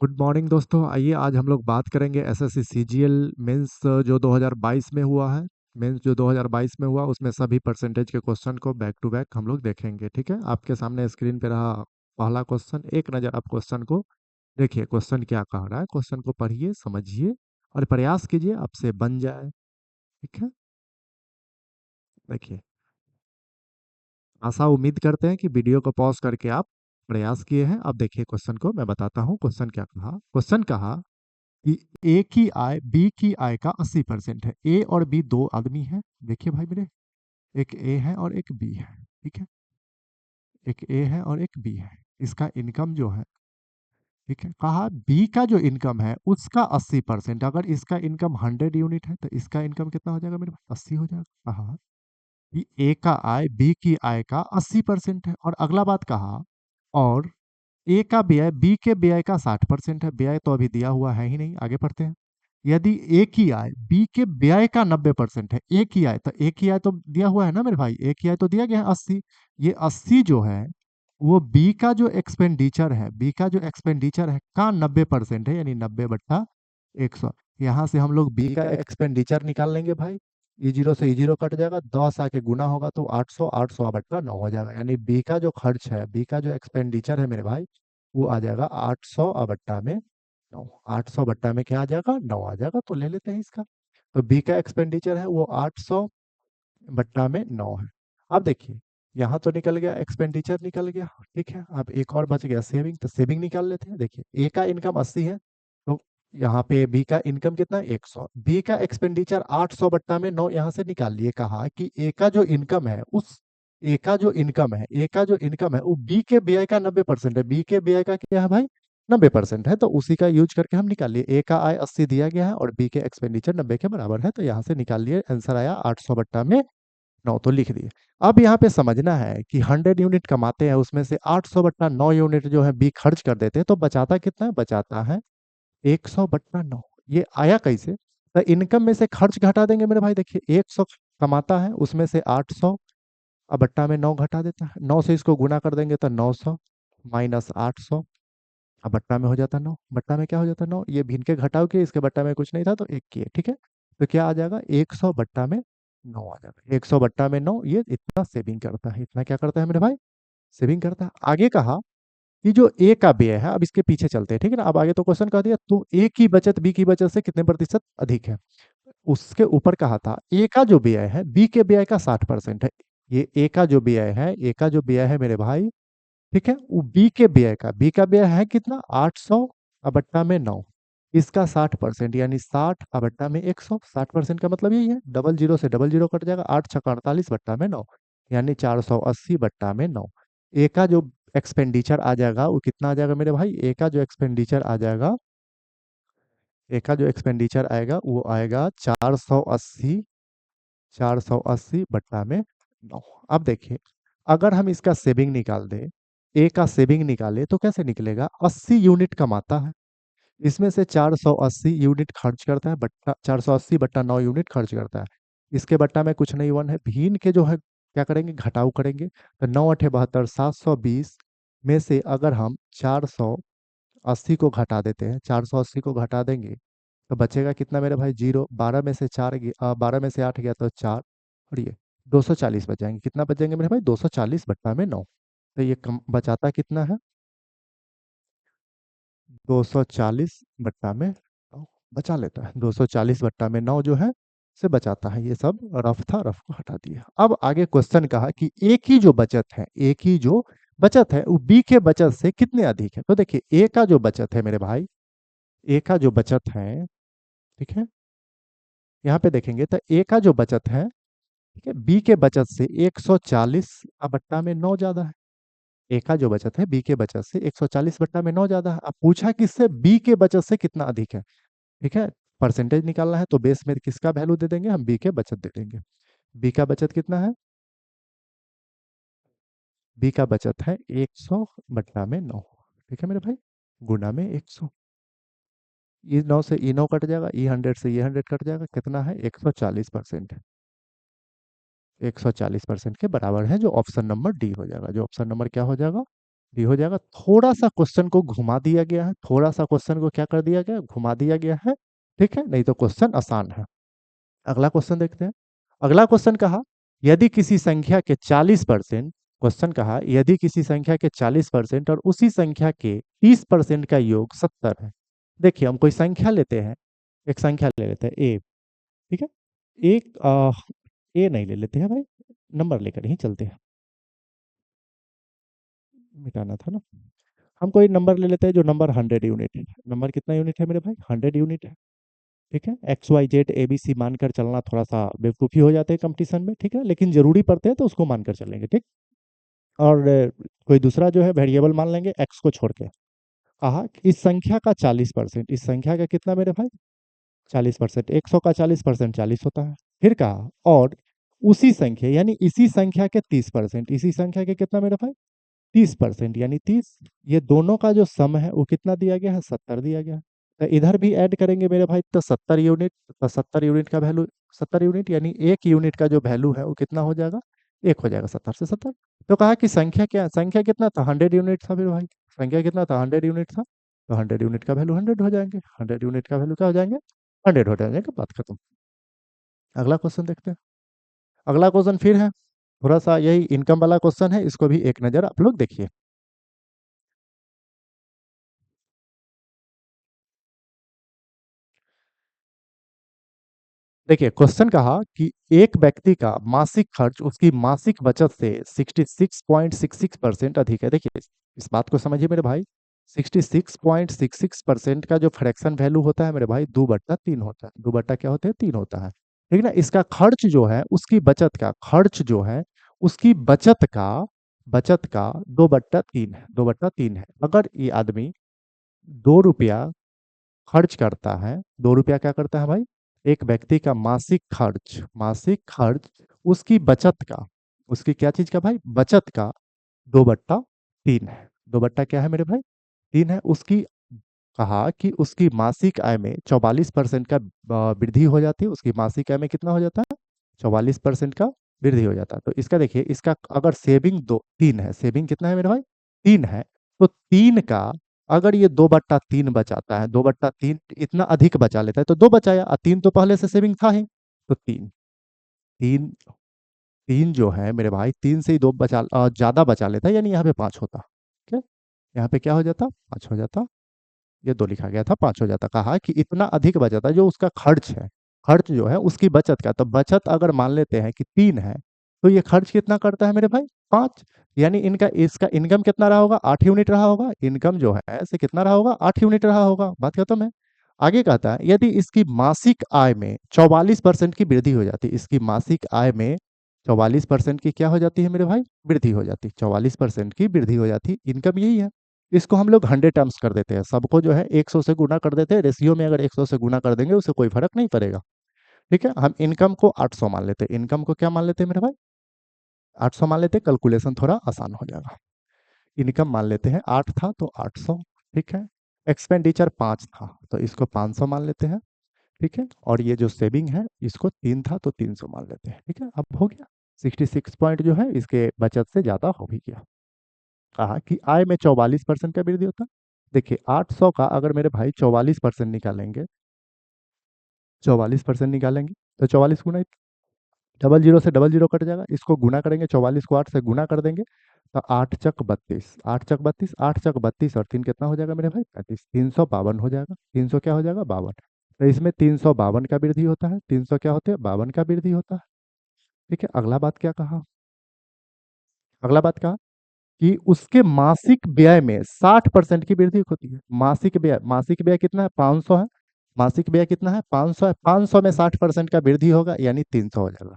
Good morning दोस्तों। आइए आज हम लोग बात करेंगे एसएससी सीजीएल मेंस जो 2022 में हुआ है। मेंस जो 2022 में हुआ उसमें सभी परसेंटेज के क्वेश्चन को बैक टू बैक हम लोग देखेंगे। ठीक है, आपके सामने स्क्रीन पे रहा पहला क्वेश्चन। एक नज़र आप क्वेश्चन को देखिए, क्वेश्चन क्या कह रहा है। क्वेश्चन को पढ़िए, समझिए और प्रयास कीजिए आपसे बन जाए। ठीक है, देखिए, आशा उम्मीद करते हैं कि वीडियो को पॉज करके आप प्रयास किए हैं। अब देखिए क्वेश्चन को मैं बताता हूँ। क्वेश्चन क्या कहा। क्वेश्चन कहा कि ए की आय बी की आय का 80% है। ए और बी दो आदमी हैं। देखिए भाई मेरे, एक ए है और एक बी है। ठीक है, एक ए है और एक बी है। इसका इनकम जो है, ठीक है, कहा बी का जो इनकम है उसका 80%। अगर इसका इनकम 100 यूनिट है तो इसका इनकम कितना हो जाएगा मेरे पास? 80 हो जाएगा। कहा कि ए का आय बी की आय का 80% है। और अगला बात कहा, और ए का व्यय बी के व्यय का 60% है। व्यय तो अभी दिया हुआ है ही नहीं, आगे पढ़ते हैं। यदि ए की आय बी के व्यय का 90% है, ए की आय, तो ए की आय तो दिया हुआ है ना मेरे भाई, ए की आय तो दिया गया है 80। ये 80 जो है वो बी का जो एक्सपेंडिचर है, बी का जो एक्सपेंडिचर है का 90% है, यानी 90/100। यहाँ से हम लोग बी का एक्सपेंडिचर निकाल लेंगे भाई। ई जीरो से ई जीरो कट जाएगा, 10 आके गुना होगा तो 800, 800/9 हो जाएगा। यानी बी का जो खर्च है, बी का जो एक्सपेंडिचर है मेरे भाई, वो आ जाएगा 800/9। 800 में क्या आ जाएगा? 9 आ जाएगा। तो ले लेते हैं इसका। तो बी का एक्सपेंडिचर है वो 800/9 है। अब देखिए, यहाँ तो निकल गया, एक्सपेंडिचर निकल गया। ठीक है, अब एक और बच गया सेविंग। तो सेविंग निकाल लेते हैं। देखिए, ए का इनकम 80 है, तो यहाँ पे बी का इनकम कितना है? 100। बी का एक्सपेंडिचर 800/9 यहाँ से निकाल लिए। कहा कि ए का जो इनकम है, उस ए का जो इनकम है, ए का जो इनकम है वो बी के व्यय का 90% है। बी के व्यय का क्या है भाई? 90% है। तो उसी का यूज करके हम निकाल लिए। ए का आय 80 दिया गया है और बी के एक्सपेंडिचर 90 के बराबर है, तो यहाँ से निकाल लिए। आंसर आया 800/9, तो लिख दिए। अब यहाँ पे समझना है कि 100 यूनिट कमाते हैं, उसमें से 800/9 यूनिट जो है बी खर्च कर देते हैं, तो बचाता कितना है? बचाता है 100/9। ये आया कैसे? तो इनकम में से खर्च घटा देंगे मेरे भाई। देखिए, 100 कमाता है, उसमें से 800 अब बट्टा में 9 घटा देता है। 9 से इसको गुना कर देंगे तो 900 माइनस 800। अब बट्टा में हो जाता 9। बट्टा में क्या हो जाता? 9। ये भिन्न के घटाव के, इसके बट्टा में कुछ नहीं था तो एक किए। ठीक है, तो क्या आ जाएगा? 100/9 आ जाएगा। 100/9 ये इतना सेविंग करता है। इतना क्या करता है मेरे भाई? सेविंग करता है। आगे कहा कि जो ए का व्यय है, अब इसके पीछे चलते हैं। ठीक है ना, अब आगे तो क्वेश्चन कह दिया तो ए की बचत बी की बचत से कितने प्रतिशत अधिक है। उसके ऊपर कहा था ए का जो व्यय है बी के व्यय का 60% है। ये ए का जो व्यय है, ए का जो व्यय है मेरे भाई, ठीक है, वो बी का व्यय है कितना? 800/9। इसका 60%, यानी 60/100। 60% का मतलब यही है, डबल जीरो से डबल जीरो कट जाएगा। 8 × 48/9, यानी 480/9। ए का जो एक्सपेंडिचर आ जाएगा वो कितना आ जाएगा मेरे भाई? ए का जो एक्सपेंडिचर आ जाएगा, ए का जो एक्सपेंडिचर आएगा वो आएगा 480/9। अब देखिए, अगर हम इसका सेविंग निकाल दें, ए का सेविंग निकाले तो कैसे निकलेगा? 80 यूनिट कमाता है, इसमें से 480 यूनिट खर्च करता है। बट्टा 480/9 यूनिट खर्च करता है। इसके बट्टा में कुछ नहीं, वन है। भीन के जो है क्या करेंगे? घटाव करेंगे। तो 9 × 8 = 72, 720 में से अगर हम 480 को घटा देते हैं, 480 को घटा देंगे तो बचेगा कितना मेरे भाई? जीरो। 12 में से 8 गया तो 4, और ये 240 बच जाएंगे। कितना बचेंगे मेरे भाई? 240/9। तो ये कम बचाता कितना है? 240/9 बचा लेता है। 240/9 जो है से बचाता है। ये सब रफ था, रफ को हटा दिया। अब आगे क्वेश्चन कहा कि ए की जो बचत है, ए की जो बचत है वो बी के बचत से कितने अधिक है। तो देखिए, ए का जो बचत है मेरे भाई, ए का जो बचत है, ठीक है, यहाँ पे देखेंगे तो ए का जो बचत है, ठीक है, बी के बचत से 140/9 ज्यादा है। ए का जो बचत है बी के बचत से 140/9 ज्यादा है। अब पूछा किससे? बी के बचत से कितना अधिक है। ठीक है, परसेंटेज निकालना है तो बेस में किसका वैल्यू दे देंगे? हम बी के बचत दे देंगे। बी का बचत कितना है? बी का बचत है 100/9। ठीक है मेरे भाई, गुना में 100। ई 9 से ई 9 कट जाएगा, ई 100 से ये 100 कट जाएगा। कितना है? 140%। 140% के बराबर है, जो ऑप्शन नंबर डी हो जाएगा। जो ऑप्शन नंबर क्या हो जाएगा? डी हो जाएगा। थोड़ा सा क्वेश्चन को घुमा दिया गया है, थोड़ा सा क्वेश्चन को क्या कर दिया गया, घुमा दिया गया है। ठीक है, नहीं तो क्वेश्चन आसान है। अगला क्वेश्चन देखते हैं। अगला क्वेश्चन कहा, यदि किसी संख्या के 40%, क्वेश्चन कहा यदि किसी संख्या के 40% और उसी संख्या के 30% का योग 70 है। देखिए हम कोई संख्या लेते हैं, एक संख्या ले लेते हैं ए। ठीक है, एक ए नहीं ले लेते हैं भाई, नंबर लेकर ही चलते हैं, मिटाना था ना। हम कोई नंबर ले लेते हैं जो नंबर 100 यूनिट है। नंबर कितना यूनिट है मेरे भाई, 100 यूनिट है। ठीक है, x y z a b c मानकर चलना थोड़ा सा बेवकूफ़ी हो जाते हैं कंपटीशन में, ठीक है, लेकिन जरूरी पड़ते हैं तो उसको मानकर चलेंगे। ठीक, और कोई दूसरा जो है वेरिएबल मान लेंगे एक्स को छोड़ के। कहा कि इस संख्या का 40%, इस संख्या का कितना मेरे भाई, 40%, 100 का 40% 40 होता है। फिर कहा और उसी संख्या यानी इसी संख्या के 30%, इसी संख्या के कितना मेरे भाई, 30% यानी 30, ये दोनों का जो सम है वो कितना दिया गया है, 70 दिया गया है। तो इधर भी ऐड करेंगे मेरे भाई तो 70 यूनिट, तो 70 यूनिट का वैल्यू, 70 यूनिट यानी एक यूनिट का जो वैल्यू है वो कितना हो जाएगा, एक हो जाएगा, 70 से 70। तो कहा कि संख्या क्या, संख्या कितना था, 100 यूनिट था मेरे भाई, संख्या कितना था, 100 यूनिट था। तो 100 यूनिट का वैल्यू 100 हो जाएंगे, 100 यूनिट का वैल्यू क्या हो जाएंगे, 100 हो जाएंगे, बात खत्म। अगला क्वेश्चन देखते हैं। अगला क्वेश्चन फिर है थोड़ा सा यही इनकम वाला क्वेश्चन है, इसको भी एक नज़र आप लोग देखिए। देखिए क्वेश्चन कहा कि एक व्यक्ति का मासिक खर्च उसकी मासिक बचत से 66.66% अधिक है। देखिए इस बात को समझिए मेरे भाई, 66.66% का जो फ्रैक्शन वैल्यू होता है मेरे भाई 2/3 होता है। 2 बट्टा क्या होता है, 3 होता है। ठीक ना, इसका खर्च जो है उसकी बचत का, खर्च जो है उसकी बचत का, बचत का 2/3 है, 2/3 है। अगर ये आदमी 2 रुपया खर्च करता है, 2 रुपया क्या करता है भाई, एक व्यक्ति का मासिक खर्च, मासिक खर्च उसकी बचत का, उसकी क्या चीज का भाई, बचत का 2/3 है। 2 बट्टा क्या है मेरे भाई, 3 है। उसकी कहा कि उसकी मासिक आय में 44% का वृद्धि हो जाती है। उसकी मासिक आय में कितना हो जाता है, 44% का वृद्धि हो जाता है। तो इसका देखिए, इसका अगर सेविंग 3 है, सेविंग कितना है मेरे भाई, 3 है। तो 3 का अगर ये 2/3 बचाता है, 2/3 इतना अधिक बचा लेता है तो 2 बचाया, और 3 तो पहले से सेविंग था ही। तो 3, 3, 3 जो है मेरे भाई, 3 से ही 2 ज्यादा बचा लेता है, यानी यहाँ पे 5 होता। ठीक है, यहाँ पे क्या हो जाता, 5 हो जाता। ये 2 लिखा गया था, 5 हो जाता। कहा कि इतना अधिक बचत है जो उसका खर्च है, खर्च जो है उसकी बचत का। तो बचत अगर मान लेते हैं कि 3 है, तो ये खर्च कितना करता है मेरे भाई, 5। यानी इनका, इसका इनकम कितना रहा होगा, 8 यूनिट रहा होगा। इनकम जो है ऐसे कितना रहा होगा, 8 यूनिट रहा होगा। बात खत्म है। आगे कहता है यदि इसकी मासिक आय में 44% की वृद्धि हो जाती है, इसकी मासिक आय में 44% की क्या हो जाती है मेरे भाई, वृद्धि हो जाती है, 44% की वृद्धि हो जाती है। इनकम यही है। इसको हम लोग 100 टर्म्स कर देते हैं, सबको जो है 100 से गुना कर देते हैं। रेशियो में अगर 100 से गुना कर देंगे उससे कोई फर्क नहीं पड़ेगा। ठीक है, हम इनकम को 800 मान लेते हैं। इनकम को क्या मान लेते हैं मेरे भाई, 800 मान लेते हैं, कैलकुलेशन थोड़ा आसान हो जाएगा। इनकम मान लेते हैं 8 था तो 800। ठीक है, एक्सपेंडिचर 5 था तो इसको 500 मान लेते हैं। ठीक है, और ये जो सेविंग है इसको 3 था तो 300 मान लेते हैं। ठीक है, अब हो गया, 66 पॉइंट जो है इसके बचत से ज़्यादा हो भी गया। कहा कि आय में 44% का वृद्धि होता। देखिए 800 का अगर मेरे भाई 44% निकालेंगे, 44% निकालेंगे तो 44 गुना, डबल जीरो से डबल जीरो कट जाएगा, इसको गुना करेंगे, 44 को 8 से गुना कर देंगे तो 8 चक 32, 8 चक 32, 8 चक 32 और 3 कितना हो जाएगा मेरे भाई, 35, 352 हो जाएगा। 300 क्या हो जाएगा, 52। तो इसमें 352 का वृद्धि होता है, 300 क्या होते हैं, 52 का वृद्धि होता है। ठीक है, अगला बात क्या कहा, अगला बात कहा कि उसके मासिक व्यय में 60% की वृद्धि होती है। मासिक व्यय, मासिक व्यय कितना है, 500 है। मासिक व्यय कितना है, 500 है। 500 में 60% का वृद्धि होगा यानी 300 हो जाएगा।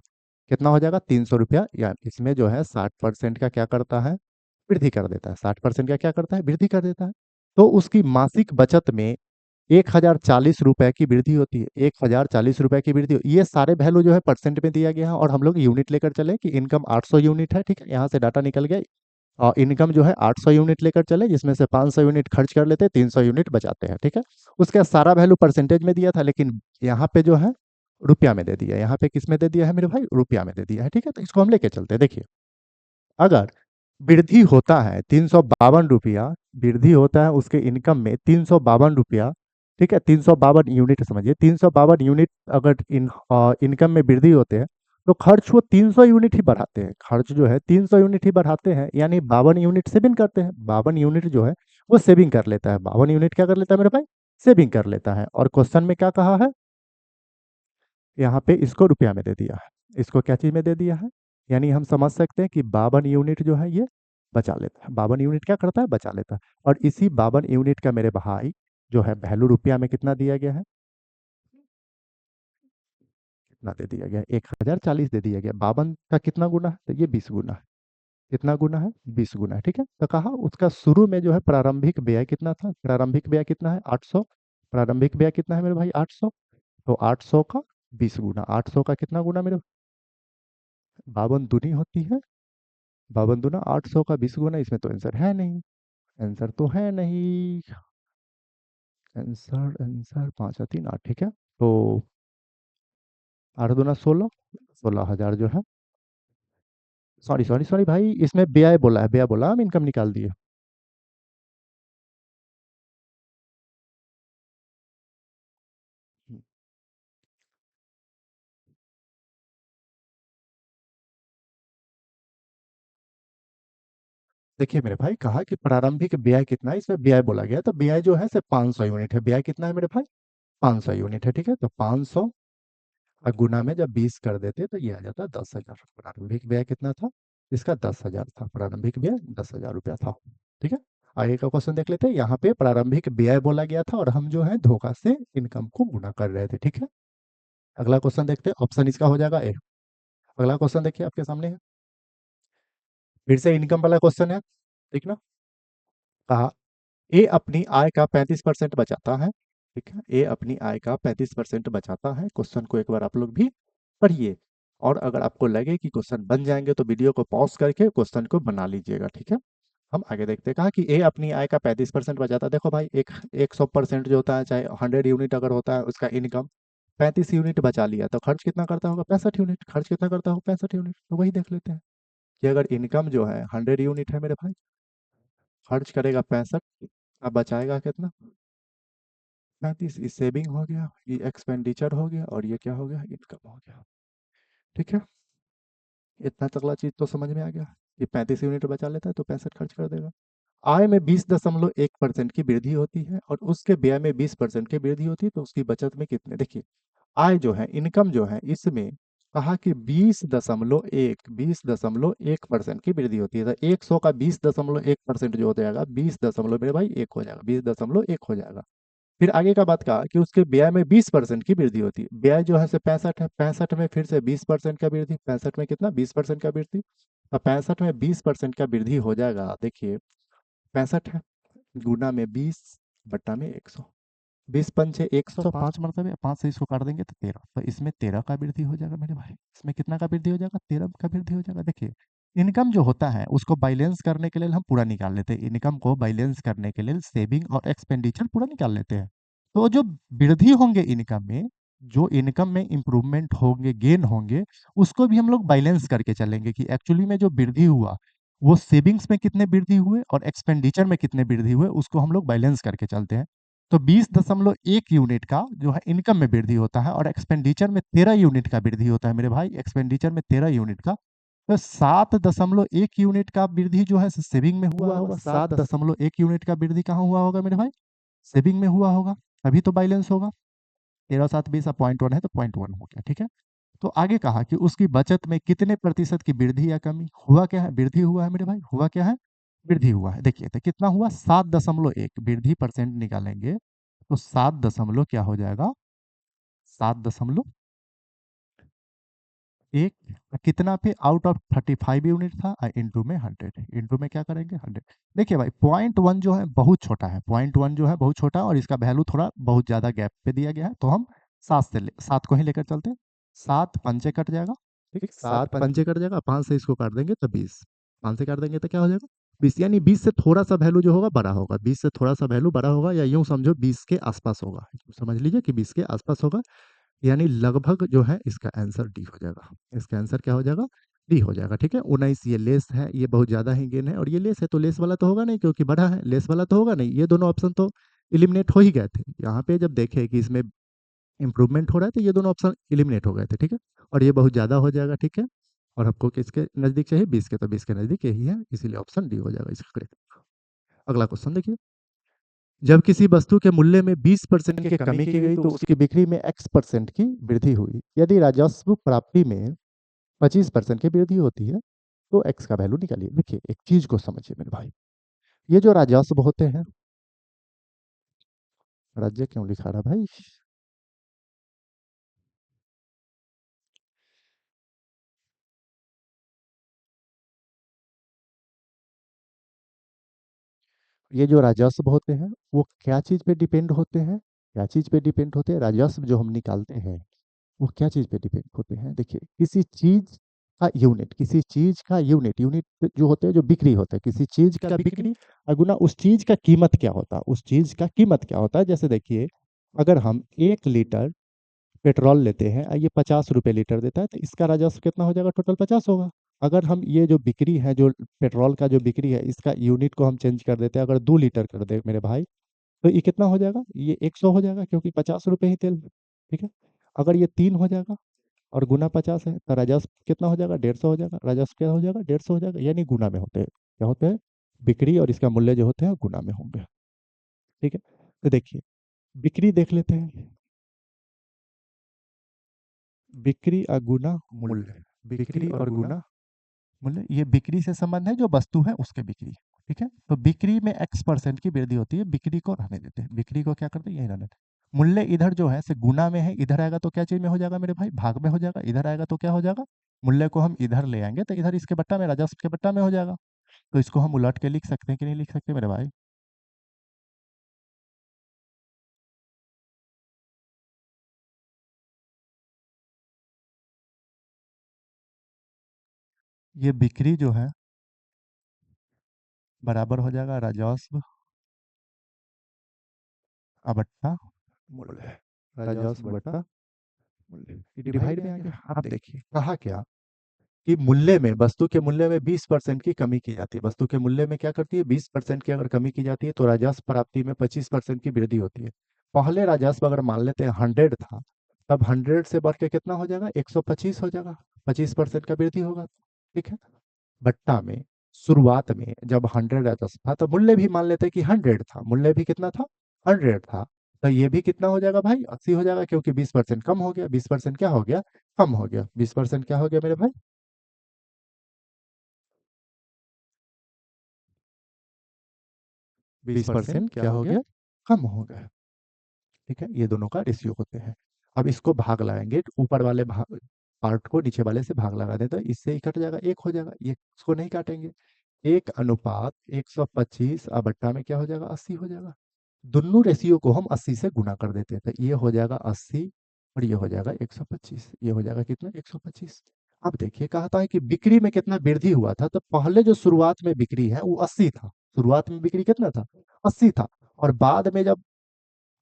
कितना हो जाएगा, 300 रुपया। या इसमें जो है 60% का क्या करता है, वृद्धि कर देता है। 60% का क्या करता है, वृद्धि कर देता है। तो उसकी मासिक बचत में 1040 रुपए की वृद्धि होती है, 1040 रुपए की वृद्धि ये सारे वैल्यू जो है परसेंट में दिया गया है, और हम लोग यूनिट लेकर चले कि इनकम 800 यूनिट है। ठीक है, यहाँ से डाटा निकल गया। और इनकम जो है 800 यूनिट लेकर चले, जिसमें से 500 यूनिट खर्च कर लेते हैं, 300 यूनिट बचाते हैं। ठीक है, उसका सारा वैल्यू परसेंटेज में दिया था, लेकिन यहाँ पे जो है रुपया में दे दिया है। यहाँ पे किस में दे दिया है मेरे भाई, रुपया में दे दिया है। ठीक है, तो इसको हम लेके चलते हैं। देखिए अगर वृद्धि होता है 352 रुपया, वृद्धि होता है उसके इनकम में 352 रुपया। ठीक है, 352 यूनिट समझिए, 352 यूनिट अगर इनकम में वृद्धि होते हैं तो खर्च वो 300 यूनिट ही बढ़ाते हैं, खर्च जो है 300 यूनिट ही बढ़ाते हैं, यानी 52 यूनिट सेविंग करते हैं, 52 यूनिट जो है वो सेविंग कर लेता है, 52 यूनिट क्या कर लेता है मेरे भाई, सेविंग कर लेता है। और क्वेश्चन में क्या कहा है, यहाँ पे इसको रुपया में दे दिया है, इसको क्या चीज में दे दिया है, यानी हम समझ सकते हैं कि 52 यूनिट जो है ये बचा लेता है, 52 यूनिट क्या करता है, बचा लेता है। और इसी 52 यूनिट का मेरे भाई जो है वैल्यू रुपया में कितना दिया गया है, कितना दे दिया गया है, 1040 दे दिया गया। 52 का कितना गुना है, तो ये 20 गुना है, कितना गुना है, 20 गुना है। ठीक है, तो कहा उसका शुरू में जो है प्रारंभिक व्यय कितना था, प्रारंभिक व्यय कितना है 800, प्रारंभिक व्यय कितना है मेरे भाई 800, तो 800 का 20 गुना, 800 का कितना गुना मेरे, 52 दूनी होती है, 52 दूना 800 का 20 गुना, इसमें तो आंसर है नहीं, आंसर तो है नहीं, आंसर आंसर 5 3 8, ठीक है। तो 8 दूना 16, 16,000 जो है, सॉरी सॉरी सॉरी भाई, इसमें व्यय बोला है, व्यय बोला, हम इनकम निकाल दिए। देखिए मेरे भाई, कहा कि प्रारंभिक व्यय कितना है, इसमें व्यय बोला गया, तो व्यय जो है सिर्फ 500 यूनिट है, व्यय कितना है मेरे भाई, 500 यूनिट है। ठीक है, तो 500 और गुना में जब 20 कर देते तो ये आ जाता 10,000, प्रारंभिक व्यय कितना था, इसका 10,000 था, प्रारंभिक व्यय 10,000 रुपया था। ठीक है, आगे का क्वेश्चन देख लेते हैं। यहाँ पे प्रारंभिक व्यय बोला गया था और हम जो है धोखा से इनकम को गुना कर रहे थे। ठीक है, अगला क्वेश्चन देखते हैं, ऑप्शन इसका हो जाएगा ए। अगला क्वेश्चन देखिए आपके सामने है, फिर से इनकम वाला क्वेश्चन है, ठीक ना। कहा ए अपनी आय का 35% बचाता है। ठीक है, ए अपनी आय का 35% बचाता है। क्वेश्चन को एक बार आप लोग भी पढ़िए, और अगर आपको लगे कि क्वेश्चन बन जाएंगे तो वीडियो को पॉज करके क्वेश्चन को बना लीजिएगा। ठीक है, हम आगे देखते हैं। कहा कि ए अपनी आय का 35% बचाता है। देखो भाई, एक 100% जो होता है, चाहे 100 यूनिट अगर होता है उसका इनकम, 35 यूनिट बचा लिया तो खर्च कितना करता होगा, 65 यूनिट, खर्च कितना करता होगा, 65 यूनिट। तो वही देख लेते हैं कि अगर इनकम जो है 100 यूनिट है मेरे भाई, खर्च करेगा 65, अब बचाएगा कितना, 35। ये सेविंग हो गया, ये एक्सपेंडिचर हो गया, और ये क्या हो गया, इनकम हो गया। ठीक है, इतना तगड़ा चीज तो समझ में आ गया, ये 35 यूनिट बचा लेता है तो 65 खर्च कर देगा। आय में 20.1% की वृद्धि होती है और उसके व्यय में 20% की वृद्धि होती है, तो उसकी बचत में कितने, देखिए आय जो है, इनकम जो है, इसमें कहा कि 20.1% की वृद्धि होती है, तो 100 का 20.1% जो हो जाएगा, 20 दशमलव मेरे भाई एक हो जाएगा, 20.1 हो जाएगा। फिर आगे का बात कहा कि उसके व्यय में 20% की वृद्धि होती है, व्यय जो है से 65 है, 65 में फिर से 20% का वृद्धि, 65 में कितना, 20% का वृद्धि, अब 65 में 20% का वृद्धि हो जाएगा। देखिए 65 है, गुना में 20, बट्टा में 100, 20 पंचे 100, 5 मरतबे, 5 से इसको काट देंगे तो 13, तो इसमें 13 का वृद्धि हो जाएगा मेरे भाई, इसमें कितना का वृद्धि हो जाएगा, 13 का वृद्धि हो जाएगा। देखिए इनकम जो होता है उसको बैलेंस करने के लिए हम पूरा निकाल लेते हैं, इनकम को बैलेंस करने के लिए सेविंग और एक्सपेंडिचर पूरा निकाल लेते हैं। तो जो वृद्धि होंगे इनकम में, जो इनकम में इंप्रूवमेंट होंगे, गेन होंगे, उसको भी हम लोग बैलेंस करके चलेंगे कि एक्चुअली में जो वृद्धि हुआ वो सेविंग्स में कितने वृद्धि हुए और एक्सपेंडिचर में कितने वृद्धि हुए, उसको हम लोग बैलेंस करके चलते हैं। तो 20.1 यूनिट का जो है इनकम में वृद्धि होता है और एक्सपेंडिचर में 13 यूनिट का वृद्धि होता है मेरे भाई, एक्सपेंडिचर में 13 यूनिट का। तो 7.1 यूनिट का वृद्धि जो है सेविंग में हुआ होगा, 7.1 यूनिट का वृद्धि कहाँ हुआ होगा मेरे भाई, सेविंग में हुआ होगा, अभी तो बैलेंस होगा। 13 7 20 पॉइंट 1 है तो पॉइंट 1 हो गया। ठीक है, तो आगे कहा कि उसकी बचत में कितने प्रतिशत की वृद्धि या कमी हुआ, क्या है, वृद्धि हुआ है मेरे भाई, हुआ क्या है, वृद्धि हुआ है। देखिए तो कितना हुआ, 7.1, वृद्धि परसेंट निकालेंगे तो 7 दशमलव क्या हो जाएगा, 7.1, कितना पे, आउट ऑफ 35 यूनिट था, इंटू में 100, इंटू में क्या करेंगे 100। देखिए भाई पॉइंट 1 जो है बहुत छोटा है, पॉइंट 1 जो है बहुत छोटा है और इसका वैल्यू थोड़ा बहुत ज़्यादा गैप पे दिया गया है, तो हम 7 को ही लेकर चलते हैं। 7 पंचे कट जाएगा, ठीक, 7 पंचे कट जाएगा, 5 से इसको काट देंगे तो 20, 5 से काट देंगे तो क्या हो जाएगा 20, यानी 20 से थोड़ा सा वैल्यू जो होगा बड़ा होगा, 20 से थोड़ा सा वैल्यू बड़ा होगा, या यूं समझो 20 के आसपास होगा, समझ लीजिए कि 20 के आसपास होगा, यानी लगभग जो है इसका आंसर डी हो जाएगा। इसका आंसर क्या हो जाएगा, डी हो जाएगा। ठीक है, 19 ये लेस है, ये बहुत ज़्यादा ही गेन है, और ये लेस है तो लेस वाला तो होगा नहीं क्योंकि बड़ा है, लेस वाला तो होगा नहीं। ये दोनों ऑप्शन तो इलिमिनेट हो ही गए थे। यहाँ पे जब देखे कि इसमें इंप्रूवमेंट हो रहा है तो ये दोनों ऑप्शन इलिमिनेट हो गए थे। ठीक है, और ये बहुत ज़्यादा हो जाएगा। ठीक है, और आपको किसके नज़दीक चाहिए, 20 के, तो 20 के नज़दीक यही है, इसीलिए ऑप्शन डी हो जाएगा इसका करेक्ट। अगला क्वेश्चन देखिए, जब किसी वस्तु के मूल्य में 20% की कमी की गई तो उसकी बिक्री में x% की वृद्धि हुई। यदि राजस्व प्राप्ति में 25% की वृद्धि होती है तो x का वैल्यू निकालिए। देखिए एक चीज को समझिए मेरे भाई, ये जो राजस्व होते हैं, राज्य क्यों लिखा रहा भाई, ये जो राजस्व होते हैं वो क्या चीज पे डिपेंड होते हैं, क्या चीज पे डिपेंड होते हैं, राजस्व जो हम निकालते हैं वो क्या चीज पे डिपेंड होते हैं। देखिए किसी चीज का यूनिट, किसी चीज का यूनिट, यूनिट जो होते हैं, जो बिक्री होता है, किसी चीज का बिक्री और गुना उस चीज का कीमत क्या होता है, उस चीज का कीमत क्या होता है। जैसे देखिए अगर हम 1 लीटर पेट्रोल लेते हैं और ये 50 रुपए लीटर देता है तो इसका राजस्व कितना हो जाएगा, टोटल 50 होगा। अगर हम ये जो बिक्री है, जो पेट्रोल का जो बिक्री है, इसका यूनिट को हम चेंज कर देते हैं, अगर 2 लीटर कर दे मेरे भाई, तो ये कितना हो जाएगा, ये 100 हो जाएगा क्योंकि 50 रुपए ही तेल है। ठीक है, अगर ये 3 हो जाएगा और गुना 50 है तो राजस्व कितना हो जाएगा, 150 हो जाएगा। राजस्व क्या हो जाएगा, 150 हो जाएगा, यानी गुना में होते हैं, क्या होते हैं, बिक्री और इसका मूल्य जो होते हैं गुना में होंगे। ठीक है, तो देखिए बिक्री देख लेते हैं, बिक्री और गुना मूल्य, बिक्री और गुना मूल्य, ये बिक्री से संबंध है, जो वस्तु है उसके बिक्री। ठीक है, तो बिक्री में x% की वृद्धि होती है, बिक्री को रहने देते हैं, बिक्री को क्या करते हैं, यही रहने देते हैं। मूल्य इधर जो है से गुना में है, इधर आएगा तो क्या चीज में हो जाएगा मेरे भाई, भाग में हो जाएगा, इधर आएगा तो क्या हो जाएगा, मूल्य को हम इधर ले आएंगे तो इधर इसके बट्टा में, राजस्व के बट्टा में हो जाएगा। तो इसको हम उलट के लिख सकते हैं कि नहीं लिख सकते मेरे भाई। ये बिक्री जो है बराबर हो जाएगा राजस्व बट्टा मूल्य, राजस्व बट्टा मूल्य, ये डिवाइड में आ गया। आप देखिए कहा क्या कि मूल्य में, वस्तु के मूल्य में 20% की कमी की जाती है, वस्तु के मूल्य में क्या करती है, 20% की अगर कमी की जाती है तो राजस्व प्राप्ति में 25% की वृद्धि होती है। पहले राजस्व अगर मान लेते हैं 100 था, तब 100 से बढ़ के कितना हो जाएगा, 125 हो जाएगा, 25% का वृद्धि होगा। ठीक है, बट्टा में शुरुआत में जब 100 था तो मूल्य भी मान लेते हैं कि 100 था, मूल्य भी कितना था, 100 था, तो ये भी कितना हो जाएगा भाई, 80 हो जाएगा क्योंकि 20% कम हो गया, 20% क्या हो गया, कम हो गया, 20% क्या हो गया मेरे भाई, 20% क्या हो गया, कम हो गया। ठीक है, ये दोनों का रेशियो होते हैं। अब इसको भाग लगाएंगे, ऊपर वाले भाग पार्ट को नीचे वाले से भाग लगा दें तो इससे ही कट जाएगा, एक हो जाएगा, ये इसको नहीं काटेंगे। 1:125 बट्टा में क्या हो जाएगा, 80 हो जाएगा। दोनों रेशियो को हम 80 से गुना कर देते हैं तो ये हो जाएगा 80 और ये हो जाएगा 125, ये हो जाएगा कितना, 125। अब देखिए कहता है कि बिक्री में कितना वृद्धि हुआ था, तो पहले जो शुरुआत में बिक्री है वो 80 था, शुरुआत में बिक्री कितना था, 80 था, और बाद में जब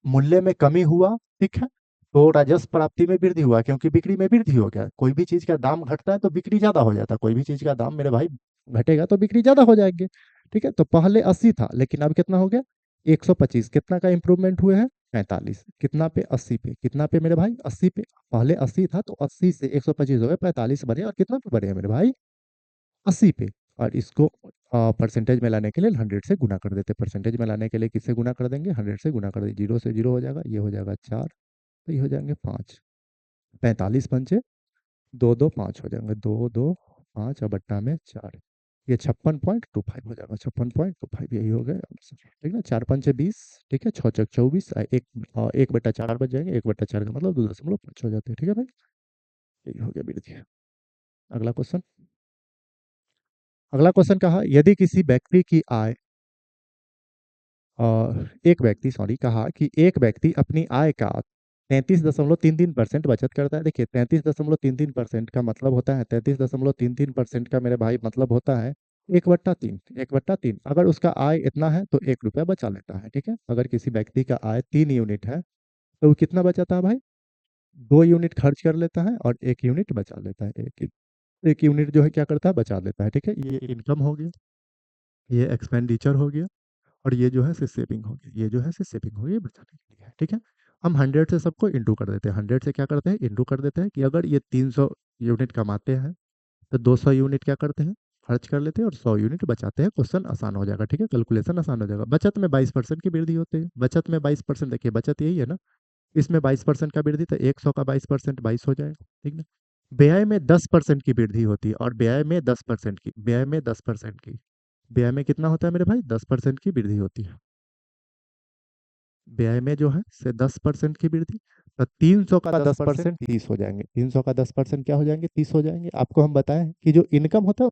मूल्य में कमी हुआ, ठीक है, तो राजस्व प्राप्ति में वृद्धि हुआ क्योंकि बिक्री में वृद्धि हो गया। कोई भी चीज का दाम घटता है तो बिक्री ज्यादा हो जाता है, कोई भी चीज का दाम मेरे भाई घटेगा तो बिक्री ज्यादा हो जाएंगे। ठीक है, तो पहले 80 था लेकिन अब कितना हो गया, 125, कितना का इंप्रूवमेंट हुए हैं, 45, कितना पे, 80 पे, कितना पे मेरे भाई, 80 पे, पहले 80 था तो 80 से 125 हो गए, 45 बने, और कितना पे बढ़े हैं मेरे भाई, 80 पे। और इसको परसेंटेज में लाने के लिए 100 से गुना कर देते, परसेंटेज में लाने के लिए किससे गुना कर देंगे, 100 से गुना कर देंगे, 0 से 0 हो जाएगा, ये हो जाएगा 4, तो ये हो जाएंगे 5, 45 पंचे 2, 2, 5 हो जाएंगे, 2, 2, 5 और बट्टा में 4, ये 56.25 हो जाएगा, 56.25, यही हो गया आंसर। ठीक है, 4 पंचे 20, ठीक है, 6 चौक 24, एक बट्टा 4 बच जाएंगे, 1/4 का मतलब 2.5 हो जाते हैं। ठीक है भाई, यही हो गया विधि। अगला क्वेश्चन, अगला क्वेश्चन कहा, यदि किसी व्यक्ति की आय एक व्यक्ति, सॉरी, कहा कि एक व्यक्ति अपनी आय का 33.33% बचत करता है। देखिए 33.33% का मतलब होता है, 33.33% का मेरे भाई मतलब होता है 1/3, 1/3। अगर उसका आय इतना है तो 1 रुपया बचा लेता है। ठीक है, अगर किसी व्यक्ति का आय 3 यूनिट है तो वो कितना बचाता है भाई, 2 यूनिट खर्च कर लेता है और 1 यूनिट बचा लेता है, एक एक यूनिट जो है क्या करता है, बचा देता है। ठीक है, ये इनकम हो गया, ये एक्सपेंडिचर हो गया, और ये जो है सेविंग हो गया, ये जो है सेविंग हो गई, ये बचाने के लिए है। ठीक है, हम 100 से सबको इंटू कर देते हैं, 100 से क्या करते हैं, इंटू कर देते हैं कि अगर ये 300 यूनिट कमाते हैं तो 200 यूनिट क्या करते हैं, खर्च कर लेते हैं, और 100 यूनिट बचाते हैं। क्वेश्चन आसान हो जाएगा। ठीक है, कैलकुलेशन आसान हो जाएगा। बचत में 22% की वृद्धि होती है, बचत में 22%, देखिए बचत यही है ना, इसमें 22% का वृद्धि, तो 100 का 22% 22 हो जाएगा। ठीक है, व्यय में 10% की वृद्धि होती है, और व्यय में 10% की, व्यय में 10% की, व्यय में कितना होता है मेरे भाई, 10% की वृद्धि होती है। व्यय में जो है से 10% की वृद्धि, तो 300 का 10% 30 हो जाएंगे, 300 का 10% क्या हो जाएंगे, 30 हो जाएंगे। आपको हम बताएं कि जो इनकम होता है